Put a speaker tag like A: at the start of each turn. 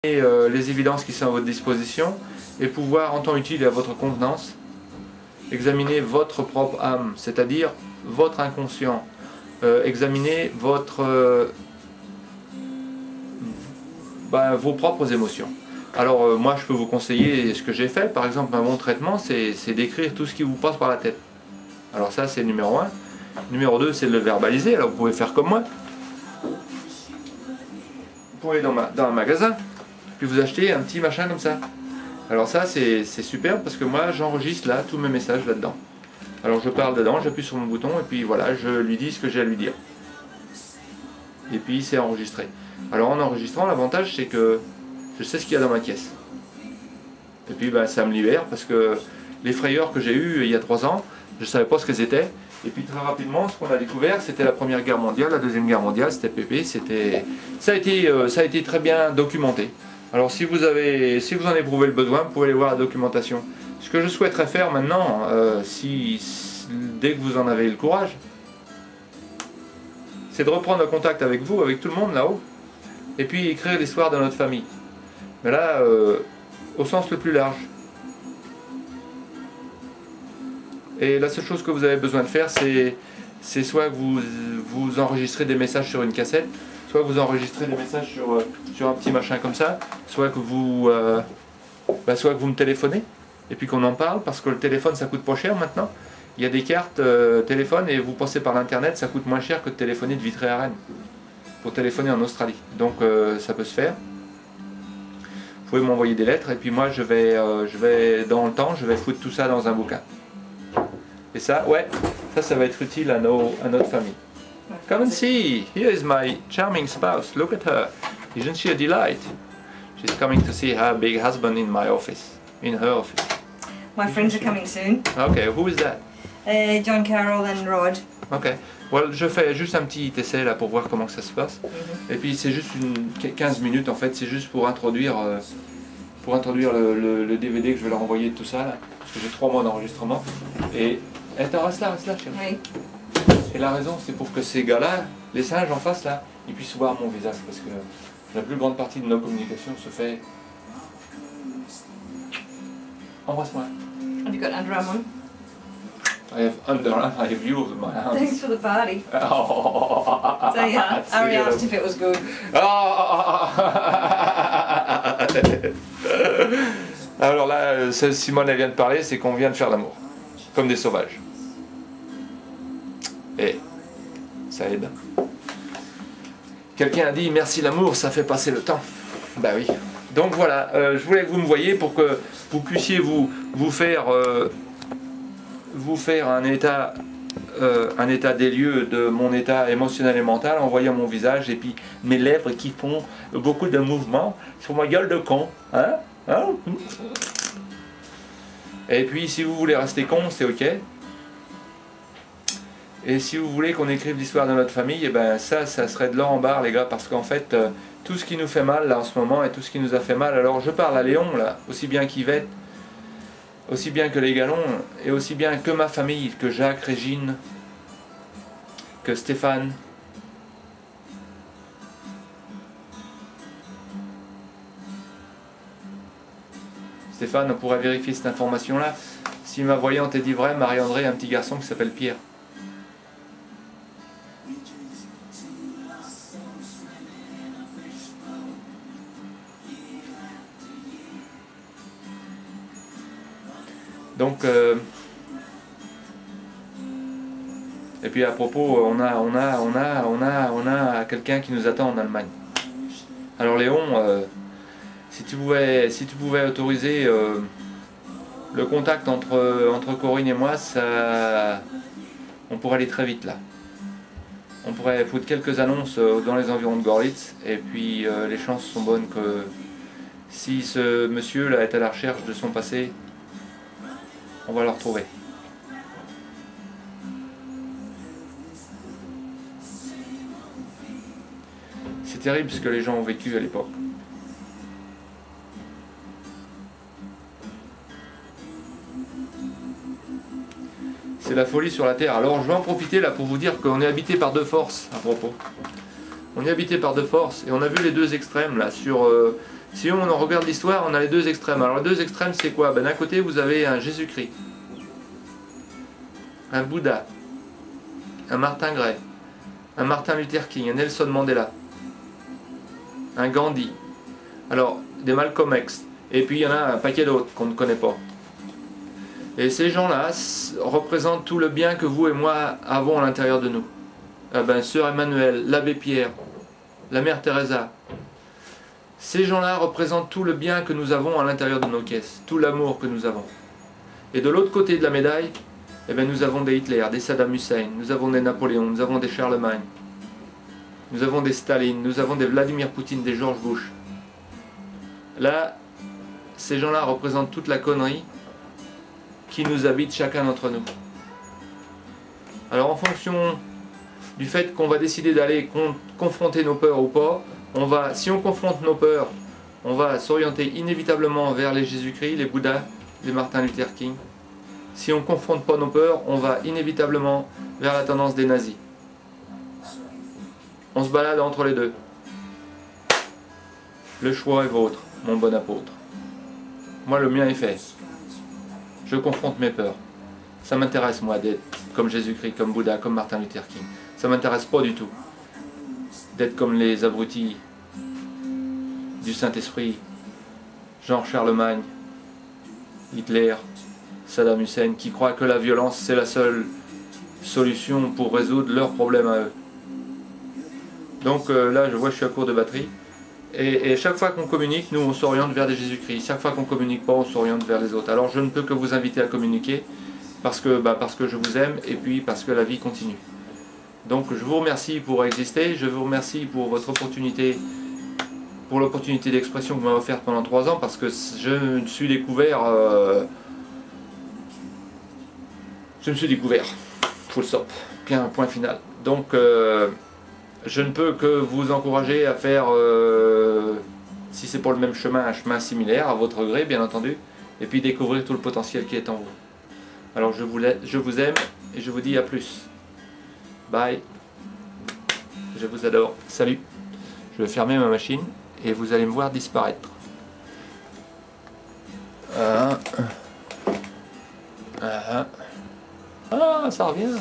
A: les évidences qui sont à votre disposition et pouvoir, en temps utile et à votre convenance, examiner votre propre âme, c'est-à-dire votre inconscient, examiner votre, vos propres émotions. Alors moi je peux vous conseiller ce que j'ai fait, par exemple un bon traitement c'est d'écrire tout ce qui vous passe par la tête. Alors ça c'est numéro 1. Numéro 2 c'est de le verbaliser, alors vous pouvez faire comme moi. Vous pouvez aller dans un magasin, puis vous achetez un petit machin comme ça. Alors ça c'est super parce que moi j'enregistre là tous mes messages là-dedans. Alors je parle dedans, j'appuie sur mon bouton et puis voilà, je lui dis ce que j'ai à lui dire. Et puis c'est enregistré. Alors en enregistrant, l'avantage c'est que je sais ce qu'il y a dans ma caisse. Et puis ça me libère parce que les frayeurs que j'ai eues il y a 3 ans, je ne savais pas ce qu'elles étaient. Et puis très rapidement, ce qu'on a découvert, c'était la Première Guerre mondiale, la Deuxième Guerre mondiale, c'était pépé, ça a été très bien documenté. Alors si vous en éprouvez le besoin, vous pouvez aller voir la documentation. Ce que je souhaiterais faire maintenant, dès que vous en avez le courage, c'est de reprendre contact avec vous, avec tout le monde là-haut, et puis écrire l'histoire de notre famille. Mais là, au sens le plus large. Et la seule chose que vous avez besoin de faire, c'est soit que vous enregistrez des messages sur une cassette, soit que vous enregistrez des messages sur un petit machin comme ça, soit que vous me téléphonez, et puis qu'on en parle, parce que le téléphone ça coûte pas cher maintenant. Il y a des cartes téléphone et vous passez par l'internet, ça coûte moins cher que de téléphoner de Vitré à Rennes, pour téléphoner en Australie. Donc ça peut se faire. Vous pouvez m'envoyer des lettres, et puis moi je vais dans le temps, je vais foutre tout ça dans un bouquin. Et ça, ouais, ça va être utile à notre famille. Come and see, here is my charming spouse, look at her. Isn't she a delight? She's coming to see her big husband in my office, in her office.
B: My friends are coming soon.
A: Okay, who is that?
B: John Carroll and Rod.
A: Ok, well, je fais juste un petit essai là pour voir comment ça se passe. Et puis c'est juste 15 minutes en fait, c'est juste pour introduire le DVD que je vais leur envoyer de tout ça là. Parce que j'ai 3 mois d'enregistrement. Et reste là, chérie.
B: Oui.
A: Et la raison, c'est pour que ces gars-là, les singes en face là, ils puissent voir mon visage. Parce que la plus grande partie de nos communications se fait... Embrasse-moi.
B: Have you got underarm on?
A: I have underarm, I have you of my hands.
B: Thanks for the party.
A: Oh.
B: So yeah, Harry asked if it was good.
A: Alors là, Simone elle vient de parler, c'est qu'on vient de faire l'amour. Comme des sauvages. Et ça aide. Quelqu'un a dit merci l'amour, ça fait passer le temps. Bah oui. Donc voilà, je voulais que vous me voyiez pour que vous puissiez vous faire un état des lieux de mon état émotionnel et mental en voyant mon visage et puis mes lèvres qui font beaucoup de mouvements sur ma gueule de con. Hein? Et puis si vous voulez rester con, c'est ok. Et si vous voulez qu'on écrive l'histoire de notre famille, et ben ça serait de l'or en barre les gars, parce qu'en fait tout ce qui nous fait mal là en ce moment et tout ce qui nous a fait mal, alors je parle à Léon là, aussi bien qu'Yvette, aussi bien que les Galons, et aussi bien que ma famille, que Jacques, Régine, que Stéphane. Stéphane, on pourrait vérifier cette information-là. Si ma voyante est dit vrai, Marie-André a un petit garçon qui s'appelle Pierre. Donc, et puis à propos, on a quelqu'un qui nous attend en Allemagne. Alors Léon, si tu pouvais autoriser le contact entre Corinne et moi, on pourrait aller très vite là. On pourrait foutre quelques annonces dans les environs de Gorlitz, et puis les chances sont bonnes que si ce monsieur là est à la recherche de son passé, on va le retrouver. C'est terrible ce que les gens ont vécu à l'époque. C'est la folie sur la Terre. Alors je vais en profiter là pour vous dire qu'on est habité par 2 forces à propos. On est habité par 2 forces et on a vu les 2 extrêmes là sur Si on en regarde l'histoire, on a les deux extrêmes. Alors les deux extrêmes, c'est quoi? Ben, d'un côté, vous avez un Jésus-Christ, un Bouddha, un Martin Gray, un Martin Luther King, un Nelson Mandela, un Gandhi, alors des Malcolm X, et puis il y en a un paquet d'autres qu'on ne connaît pas. Et ces gens-là représentent tout le bien que vous et moi avons à l'intérieur de nous. Ah ben, Sœur Emmanuel, l'abbé Pierre, la Mère Teresa. Ces gens-là représentent tout le bien que nous avons à l'intérieur de nos caisses, tout l'amour que nous avons. Et de l'autre côté de la médaille, eh bien, nous avons des Hitler, des Saddam Hussein, nous avons des Napoléon, nous avons des Charlemagne, nous avons des Staline, nous avons des Vladimir Poutine, des George Bush. Là, ces gens-là représentent toute la connerie qui nous habite chacun d'entre nous. Alors en fonction du fait qu'on va décider d'aller confronter nos peurs ou pas, si on confronte nos peurs, on va s'orienter inévitablement vers les Jésus-Christ, les Bouddhas, les Martin Luther King. Si on ne confronte pas nos peurs, on va inévitablement vers la tendance des nazis. On se balade entre les deux. Le choix est vôtre, mon bon apôtre. Moi, le mien est fait. Je confronte mes peurs. Ça m'intéresse, moi, d'être comme Jésus-Christ, comme Bouddha, comme Martin Luther King. Ça m'intéresse pas du tout d'être comme les abrutis du Saint-Esprit, Jean Charlemagne, Hitler, Saddam Hussein, qui croient que la violence, c'est la seule solution pour résoudre leurs problèmes à eux. Donc là, je vois que je suis à court de batterie. Et chaque fois qu'on communique, nous on s'oriente vers des Jésus-Christ. Chaque fois qu'on communique pas, on s'oriente vers les autres. Alors je ne peux que vous inviter à communiquer parce que je vous aime et puis parce que la vie continue. Donc je vous remercie pour exister, je vous remercie pour votre opportunité, pour l'opportunité d'expression que vous m'avez offerte pendant 3 ans, parce que je me suis découvert, full stop, point final. Donc je ne peux que vous encourager à faire, si c'est pour le même chemin, un chemin similaire, à votre gré bien entendu, et puis découvrir tout le potentiel qui est en vous. Alors je vous aime et je vous dis à plus. Bye. Je vous adore. Salut. Je vais fermer ma machine et vous allez me voir disparaître. Ah, ça revient.